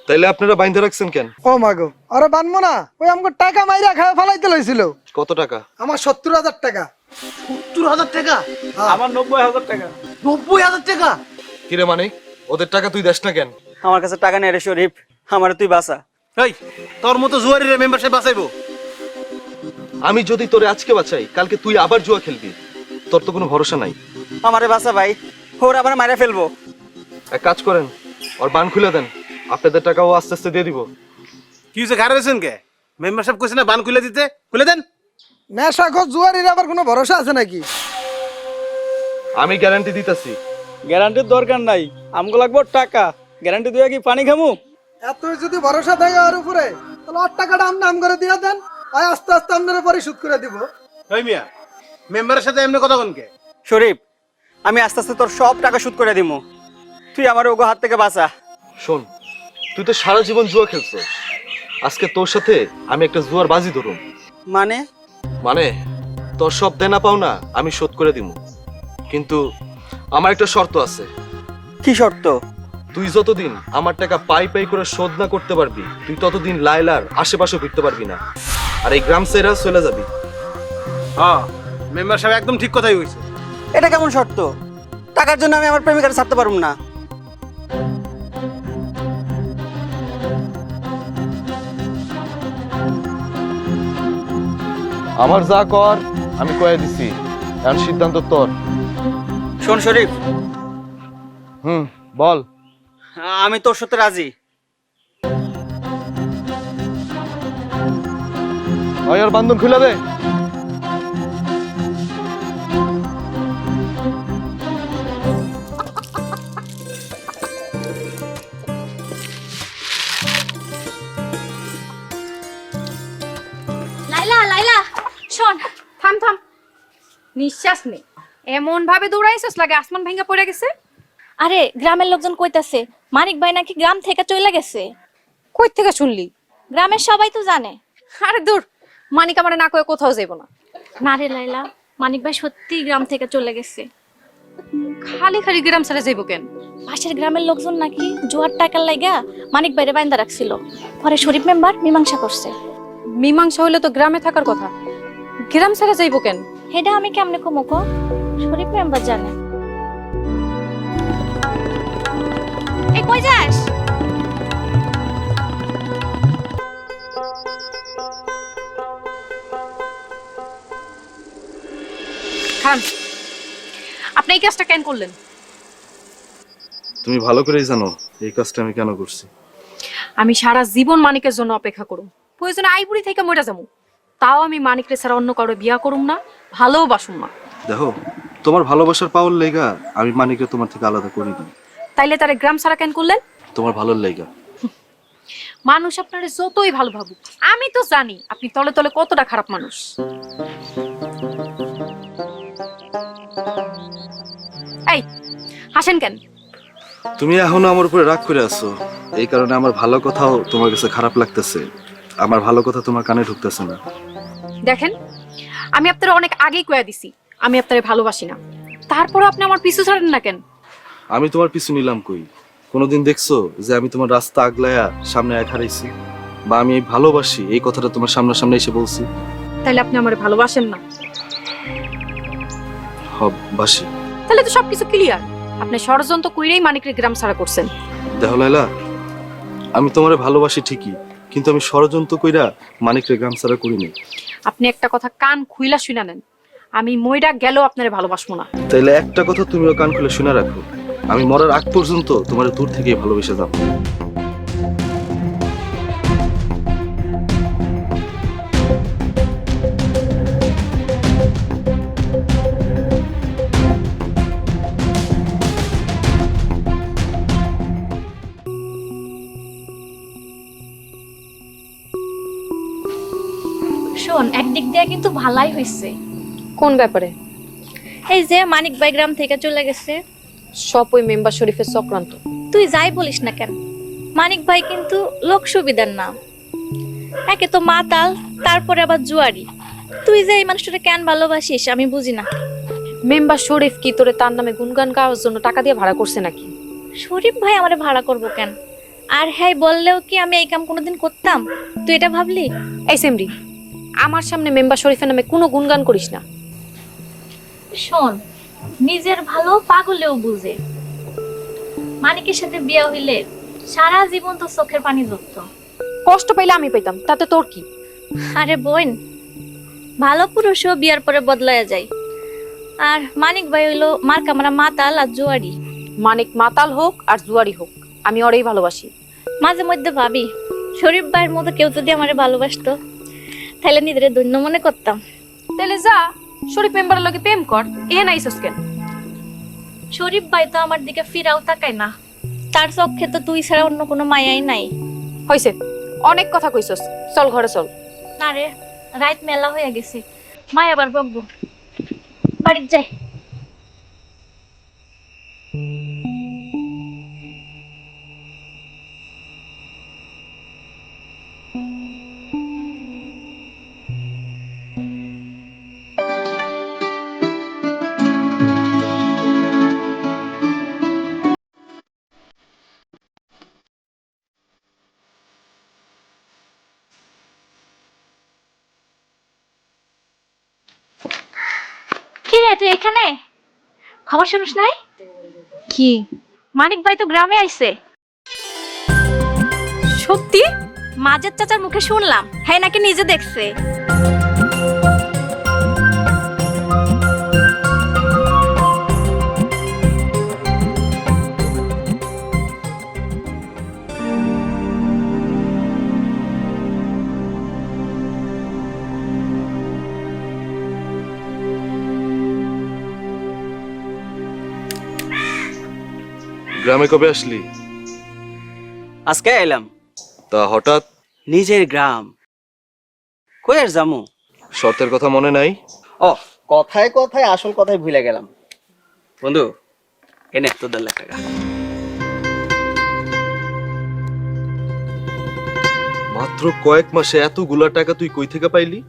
তাইলে আপনারা বাইন্ধে রাখছেন কেন? ও মাগো, আরে বানবো না, ওই আমাকে টাকা মাইরা খাওয়া ফেলাইতে লইছিল। কত টাকা? আমার 70,000 টাকা। 70,000 টাকা? আমার 90,000 টাকা। 90,000 টাকা? কিরে মানিক, ওদের টাকা তুই দেস না কেন? আমার কাছে টাকা নেই রে শরীফ, আমারে তুই বাঁচা। এই তোর মতো জুয়ারির মেম্বারশিপ বাঁচাইবো? আমি যদি তোরে আজকে বাঁচাই, কালকে তুই আবার জুয়া খেলবি, তোর তো কোনো ভরসা নাই। আমারে বাঁচা ভাই, ওরা আবার মারা ফেলবো। এক কাজ করেন, ওর বান খুলে দেন, আপনাদের টাকাও আস্তে আস্তে দিয়ে দিব। কি হয়েছে, ঘাড় হয়েছেন কে? মেম্বারশিপ কইছে না বান খুলে দিতে, খুলে দেন। নেশাখোর জুয়ারির আবার কোনো ভরসা আছে নাকি? আমি গ্যারান্টি দিতেছি। গ্যারান্টির দরকার নাই, আমগো লাগবো টাকা। গ্যারান্টি দিয়ে কি পানি খামু? এত যদি ভরসা থাকে ওর উপরে, তাহলে ওর টাকাটা আপনি নাম করে দিয়ে দেন, আর আস্তে আস্তে আপনারা পরিশোধ করে দিব। ওই মিয়া, মেম্বারের সাথে এমনি কথা কোনকে? শরীফ, আমি আস্তে আস্তে তোর সব টাকা শোধ করে দিমু, তুই আমার ওগো হাত থেকে বাঁচা। শোন, তুই তো সারা জীবন জুয়া খেলছো, আজকে তোর সাথে আমি একটা জুয়ার বাজি ধরুম। মানে? মানে তোর সব দেনা পাওনা আমি শোধ করে দিব, কিন্তু আমার একটা শর্ত আছে। কি শর্ত? তুই যতদিন আমার টাকা পাই পাই করে শোধ না করতে পারবি, তুই ততদিন লাইলার আশেপাশে ফিরতে পারবি না, আর এই গ্রাম সেরা চলে যাবি। হ্যাঁ, মেম্বার সাহেব একদম ঠিক কথাই হইছে। এটা কেমন শর্ত? টাকার জন্য আমি আমার প্রেমিকার ছাড়তে পারবো না। আমার যা কর আমি কয়ে দিছি, এখন সিদ্ধান্ত তোর। শোন শরীফ, বল। আমি তোর সাথে রাজি। ওই ওর বান্ধন খুলে দে। লাইলা লাইলা শোন, থাম থাম, নিঃশ্বাস নে। এমন ভাবে দৌড়াইছস লাগে আসমান ভেঙে পড়ে গেছে। আরে গ্রামের লোকজন কইতাছে মানিক ভাই নাকি গ্রাম থেকে চলে গেছে। কই থেকে শুনলি? গ্রামের সবাই তো জানে। আরে দূর, মানিক আমারে না কয়ে কোথাও যাইব না। না রে লাইলা, মানিক ভাই সত্যি গ্রাম থেকে চলে গেছে। খালি খালি গ্রাম ছেড়ে যাইব কেন? পাশের গ্রামের লোকজন নাকি জোয়ার টাকার লাগা মানিক ভাইরে বাইন্দা রাখছিল, পরে শরীফ মেম্বার মীমাংসা করছে। মীমাংসা হইলে তো গ্রামে থাকার কথা, গ্রাম ছেড়ে যাইব কেন? হেডা আমি কেমনে কমুকো, শরীফ মেম্বার জানে। এই কই যাস? খান, আপনি এই কাজটা কেন করলেন? তুমি ভালো করেই জানো এই কাজটা আমি কেন করছি। আমি সারা জীবন মানিকের জন্য অপেক্ষা করুম, প্রয়োজনে আইবুড়ি থেকে মরে যাবো, তাও আমি মানিকরে ছাড়া অন্য কারো বিয়া করুম না, ভালোও বাসুম না। দেখো, তোমার ভালোবাসার পাওয়ার লেগা আমি মানিকে তোমার থেকে আলাদা করি না। তাইলে তারে গ্রাম ছাড়া কেন করলেন? তোমার ভালোর লেগা। মানুষ আপনারে যতই ভালো ভাবুক, আমি তো জানি আপনি তলে তলে কতটা খারাপ মানুষ। এই হাসেন কেন? তুমি এখনো আমার উপরে রাগ করে আছো, এই কারণে আমার ভালো কথাও তোমার কাছে খারাপ লাগতেছে, আমার ভালো কথা তোমার কানে ঢুকতেছে না। দেখেন, আমি আপনারা অনেক আগেই কয়ে দিছি আমি আপনারে ভালোবাসি না, তারপরে আপনি আমার পিছু ছাড়েন না কেন? আমি তোমার পিছু নিলাম কই? কোনোদিন দেখছো যে আমি তোমার রাস্তা আগলায়া সামনে এক হারাইছি, বা আমি ভালোবাসি এই কথাটা তোমার সামনাসামনি এসে বলছি? তাইলে আপনি আমারে ভালোবাসেন না? বাসি। তাহলে তো সবকিছু ক্লিয়ার, আপনি ষড়যন্ত্র কইরেই মানিকরে গ্রাম ছাড়া করছেন। দেখো লাইলা, আমি তোমারে ভালোবাসি ঠিকই, কিন্তু আমি ষড়যন্ত্র কইরা মানিকরে গ্রাম ছাড়া করিনি। আপনি একটা কথা কান খুইলা শুনা নেন, আমি মইরা গেলেও আপনারে ভালোবাসবো না। তাইলে একটা কথা তুমিও কান খুলে শুনে রাখো, আমি মরার আগ পর্যন্ত তোমার দূর থেকেই ভালোবেসে যাবো। শোন, একদিক দিয়ে কিন্তু ভালাই হইছে। কোন ব্যাপারে? এই যে মানিক ভাই গ্রাম থেকে চলে গেছে, সব ওই মেম্বার শরীফের চক্রান্ত। তুই যাই বলিস না কেন, মানিক ভাই কিন্তু লোক সুবিধার না। একে তো মাতাল, তারপরে আবার জুয়ারি। তুই যে এই মানুষটাকে কেন ভালোবাসিস আমি বুঝি না। মেম্বার শরীফ কি তোরে তার নামে গুনগান গাওয়ার জন্য টাকা দিয়ে ভাড়া করছে নাকি? শরীফ ভাই আমারে ভাড়া করবো কেন? আর হ্যাঁ বললেও কি আমি এই কাম কোনোদিন করতাম? তুই এটা ভাবলি? এই সেমরি, আমার সামনে মেম্বার শরীফের নামে কোনো গুণগান করিস না। শোন, নিজের ভালো পাগলেও বুঝে। মানিকের সাথে বিয়ে হইলে সারা জীবন তো চোখের পানি ঝরতো। কষ্ট পাইলে আমি পাইতাম, তাতে তোর কি? আরে বোন, ভালো পুরুষও বিয়ার পরে বদলায়া যায়। আর মানিক ভাই হইলো মার কামরা মাতাল আর জুয়ারি। মানিক মাতাল হোক আর জুয়ারি হোক, আমি ওরেই ভালোবাসি। মাঝে মধ্যে ভাবি শরীফ ভাইয়ের মতো কেউ যদি আমারে ভালোবাসতো তাহলে নিজের ধন্য মনে করতাম। তাহলে যা শরীফ মেম্বারের লগে প্রেম কর, এ নাইছস কেন? শরীফ ভাই তো আমার দিকে ফিরাও তাকায় না, তার চোখে তো তুই ছাড়া অন্য কোনো মায়াই নাই। হইছে, অনেক কথা কইছস, চল ঘরে চল। না রে, রাত মেলা হয়ে গেছে, মায় আবার বকবো। বাড়িতে যাই। কি রে তুই এখানে? খবর শুনিস নাই? কি? মানিক ভাই তো গ্রামে আইছে। সত্যি? মাজেদ চাচার মুখে শুনলাম, হ্যাঁ নাকি নিজে দেখছে। গ্রামে কবে আসলি? আজকে এলাম। তা হঠাৎ? নিজের গ্রাম, কই আর যামু? শর্তের কথা মনে নাই? ও, কথায় কথায় আসল কথাই ভুলে গেলাম। বন্ধু, এনে তোর 1.5 লাখ টাকা। মাত্র কয়েক মাসে এতগুলা টাকা তুই কই থেকে পাইলি?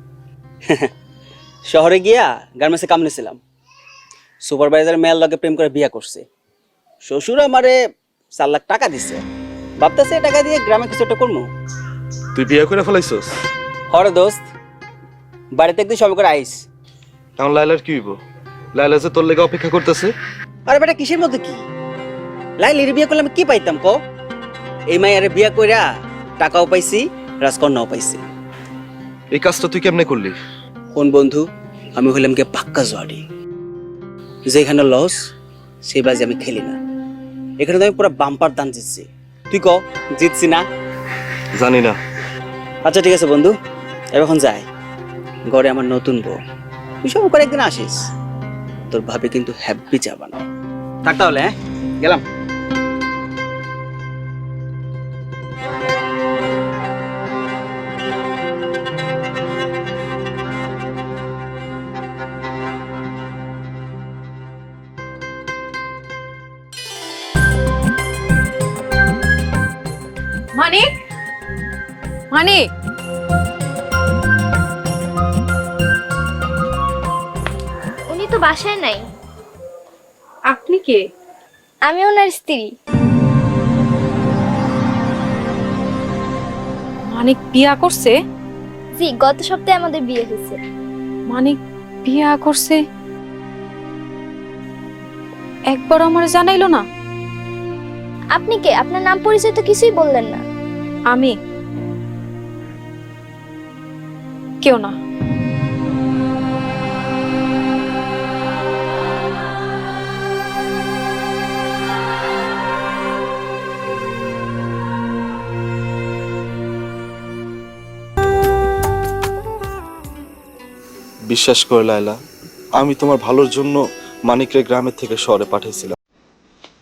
শহরে গিয়া গার্মেন্টসে কাম নিছিলাম। সুপারভাইজার মেয়ের লগে প্রেম করে বিয়া করছে। শ্বশুর আমারে 4 লাখ টাকা দিছে। ভাবতেছে টাকা দিয়ে গ্রামে কিছু একটা করবো। তুই বিয়ে করে ফেলাইছস? হরে দোস্ত, বাড়িতে একদিন সবাই করে আইস। এখন লাইলার কি হইব? লাইলা যে তোর লেগে অপেক্ষা করতেছে। আরে বেটা, কিসের মধ্যে কি? লাইলির বিয়ে করলে আমি কি পাইতাম ক? এই মাইয়ারে বিয়া কইরা টাকাও পাইছি, রাজকন্যাও পাইছি। এই কাজটা তুই কেমনে করলি? কোন বন্ধু, আমি হইলাম গিয়ে পাক্কা জোয়ারি। যেখানে লস সেই বাজি আমি খেলি না। এখানে তো আমি পুরো বাম্পার দান জিতছি। তুই ক, জিতছি না? জানি না। আচ্ছা ঠিক আছে বন্ধু, এখন যাই। ঘরে আমার নতুন বউ, তুই সব করে একদিন আসিস। তোর ভাবে কিন্তু হ্যাপি চা বানায়। থাক তাহলে, হ্যাঁ গেলাম। মানিক, মানিক, উনি তো বাসায় নাই। আপনি কে? আমি ওনার স্ত্রী। মানিক বিয়া করছে? জি, গত সপ্তাহে আমাদের বিয়ে হয়েছে। মানিক বিয়া করছে, একবার আমার জানাইলো না? আপনি কে? আপনার নাম পরিচয় তো কিছুই বললেন না। আমি কেউ না। বিশ্বাস করে লাইলা, আমি তোমার ভালোর জন্য মানিকরে গ্রামের থেকে শহরে পাঠাইছিলাম।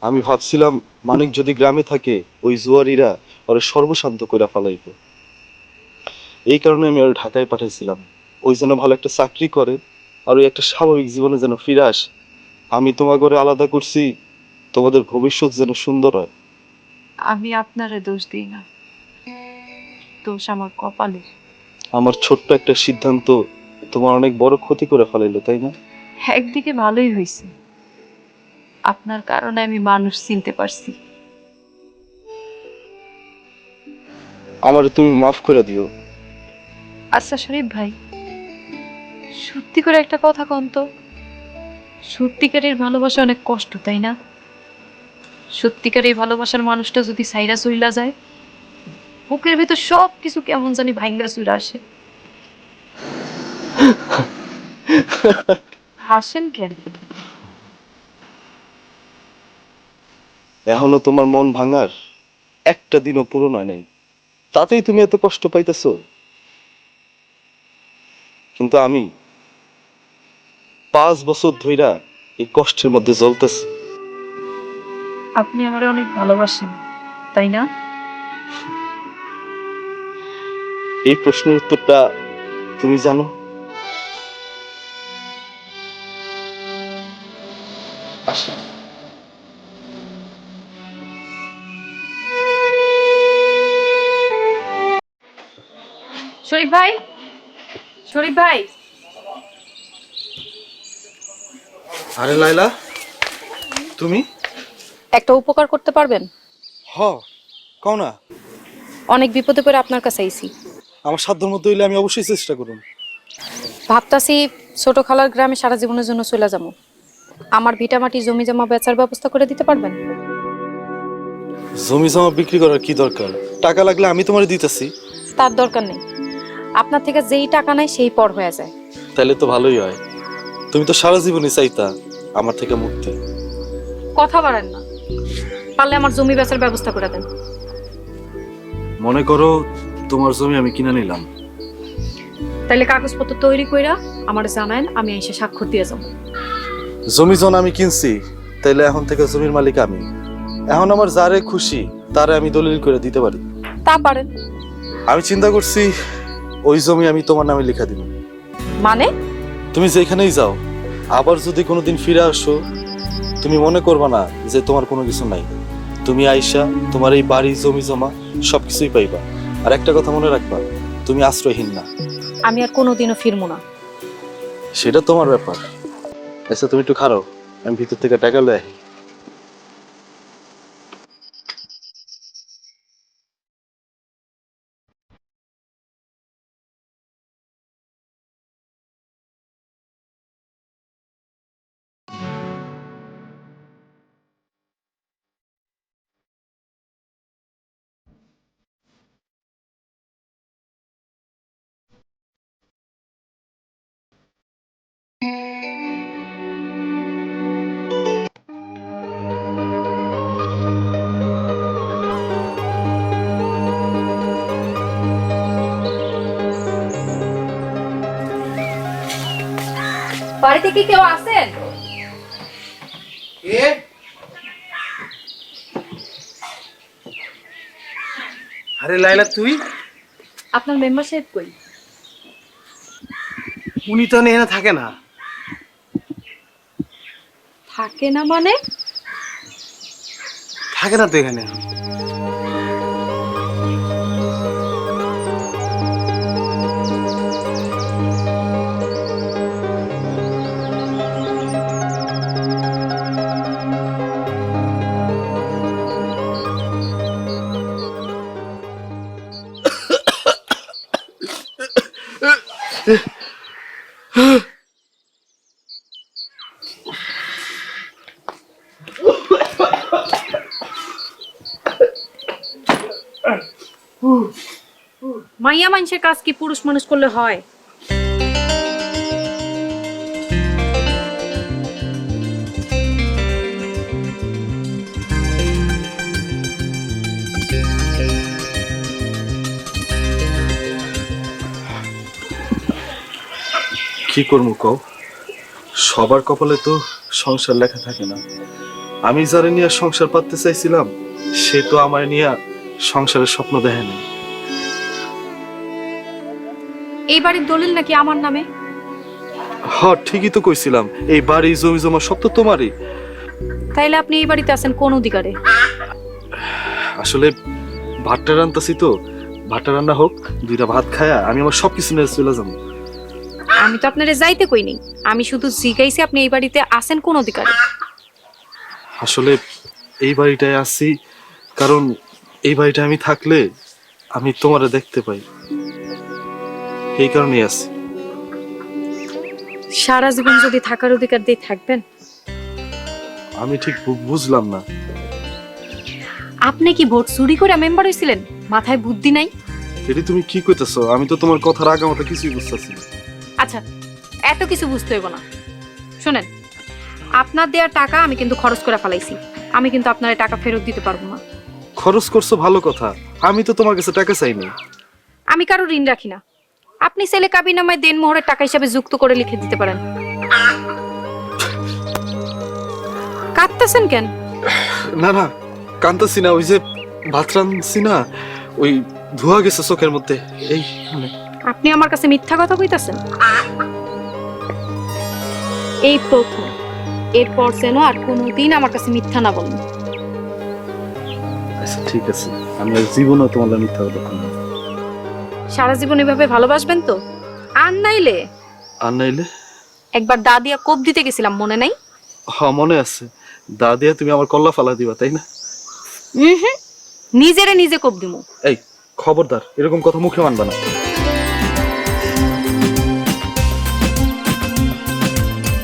আমি ভাবছিলাম মানিক যদি গ্রামে থাকে ওই জুয়ারিরা ওরে সর্বশান্ত কইরা ফেলাইব। এই কারণে আমি ওর ঢাকায় পাঠাইছিলাম, ওই যেন ভালো একটা চাকরি করে আর ওই একটা স্বাভাবিক জীবনে যেন ফিরে আসে। আমি তোমার ঘরে আলাদা করছি তোমাদের ভবিষ্যৎ যেন সুন্দর হয়। আমি আপনারে দোষ দিই না, দোষ আমার কপালে। আমার ছোট্ট একটা সিদ্ধান্ত তোমার অনেক বড় ক্ষতি করে ফেলাইলো, তাই না? একদিকে ভালোই হয়েছে, আপনার কারণে আমি মানুষ চিনতে পারছি। আমারে তুমি মাফ করে দিও। আচ্ছা শরীফ ভাই, সত্যি করে একটা কথা কন তো, সত্যিকারের ভালোবাসা অনেক কষ্ট, তাই না? সত্যিকার এই ভালোবাসার মানুষটা যদি সাইরা চইলা যায়, বুকের ভেতর সব কিছু কেমন জানি ভাঙ্গা চুরা আসে। হাসেন কেন? এখনো তোমার মন ভাঙার একটা দিনও পূরণ হয় নাই, তাতেই তুমি এত কষ্ট পাইতেছো। কিন্তু আমি 5 বছর ধইরা এই কষ্টের মধ্যে জ্বলতেছি। আপনি আমারে অনেক ভালোবাসেন, তাই না? এই প্রশ্নের উত্তরটা তুমি জানো? আচ্ছা, শরীফ ভাই, শরীফ ভাই, আরে লাইলা, তুমি? একটা উপকার করতে পারবেন? হ, কও না। অনেক বিপদে পড়ে আপনার কাছে আইছি। আমার সাধ্যের মধ্যে হইলে আমি অবশ্যই চেষ্টা করুন। ভাবতাছি ছোট খালার গ্রামে সারা জীবনের জন্য চলে যাবো। আমার ভিটামাটি জমি জমা বেচার ব্যবস্থা করে দিতে পারবেন? জমি জমা বিক্রি করার কি দরকার? টাকা লাগলে আমি তোমারে দিতেছি। তার দরকার নেই, আপনার থেকে যেই টাকা নেয় সেই পর হয়ে যায়। তাহলে তো ভালোই হয়। তুমি তো সারা জীবনই চাইতা আমার থেকে মুক্তি। কথা বাড়ান না, পারলে আমার জমি বেচার ব্যবস্থা করে দেন। মনে করো তোমার জমি আমি কিনে নিলাম, তাইলে কাগজপত্র তৈরি কইরা আমার জানায়েন, আমি এসে স্বাক্ষর দিয়ে যাবো। জমি জন আমি কিনছি, তাইলে এখন থেকে জমির মালিক আমি। এখন আমার যারে খুশি তারে আমি দলিল করে দিতে পারি। তা পারেন। আমি চিন্তা করছি ওই জমি আমি তোমার নামে লিখা দিব। মানে? তুমি যেখানেই যাও, আবার যদি কোনোদিন ফিরে আসো, তুমি মনে করবা না যে তোমার কোনো কিছু নাই। তুমি আইসা তোমার এই বাড়ি জমি জমা সবকিছুই পাইবা। আর একটা কথা মনে রাখবা, তুমি আশ্রয়হীন না। আমি আর কোনোদিনও ফিরবো না। সেটা তোমার ব্যাপার। আচ্ছা তুমি একটু খারাও, আমি ভিতর থেকে টাকা লয়ে আহি। বাড়িতে কি কেউ আছেন? আরে লাইলা, তুই? আপনার মেম্বার সাহেব কই? উনি তো এখানে থাকে না। থাকে না মানে? থাকে না তো এখানে। মাইয়া মানুষের কাজ কি পুরুষ মানুষ করলে হয়? কি করবো কও? সবার কপালে তো সংসার লেখা থাকে না। আমি যারে নিয়ে সংসার পাততে চাইছিলাম, সে তো আমার নিয়ে সংসারের স্বপ্ন দেখেনি। এই বাড়ির দলিল নাকি আমার নামে? হ, ঠিকই তো কইছিলাম, এই বাড়ি জমি জমা সব তো তোমারই। তাইলে আপনি এই বাড়িতে আছেন কোন অধিকারে? আসলে ভাতটা রান্তাছি তো, ভাতটা রান্না হোক, 2টা ভাত খায়া আমি আমার সবকিছু নিয়ে চলে যাবো। আমি তো আপনারে যাইতে কই নাই, আমি শুধু জিজ্ঞাইছি আপনি এই বাড়িতে আছেন কোন অধিকারে। আসলে এই বাড়িটায় আছি কারণ এই বাড়িটা আমি থাকলে আমি তোমারে দেখতে পাই, এই কারণেই আছি। সারা জীবন যদি থাকার অধিকার দিয়ে থাকবেন? আমি ঠিক বুঝলাম না। আপনি কি ভোট চুরি করে মেম্বার হয়েছিলেন? মাথায় বুদ্ধি নাই? এটি তুমি কি কইতেছো? আমি তো তোমার কথার আগামাথা কিছুই বুঝতেছি না। আচ্ছা, এত কিছু বুঝতে হইব না। শুনেন, আপনার দেওয়ার টাকা আমি কিন্তু খরচ করে ফেলাইছি। আমি কিন্তু আপনার এই টাকা ফেরত দিতে পারবো না। খরচ করছো ভালো কথা, আমি তো তোমার কাছে টাকা চাইনি। আমি কারো ঋণ রাখি না। আপনি ছেলে কাবিনামায় দেন মোহরের টাকা হিসাবে যুক্ত করে লিখে দিতে পারেন। কাঁদতেছেন কেন? না না, কান্তাছি না, ওই যে ভাত রাঁধছি না, ওই ধোয়া গেছে চোখের মধ্যে, এই মানে। আপনি আমার কাছে মিথ্যা কথা কইতাছেন? এই প্রথম, এরপর যেন আর কোনোদিন আমার কাছে মিথ্যা না বলেন। আচ্ছা ঠিক আছে, আমি আর জীবনও তোমার লাগে মিথ্যা কথা বলবো না। সারা জীবন এভাবে ভালোবাসবেন তো? আর নাইলে আর নাইলে? একবার দা দিয়া কোপ দিতে গেছিলাম, মনে নাই? হ্যাঁ মনে আছে, দাদিয়া তুমি আমার কল্লা ফালা দিবা, তাই না? নিজেরে নিজে কোপ দিমু। এই খবরদার, এরকম কথা মুখে মানবা না।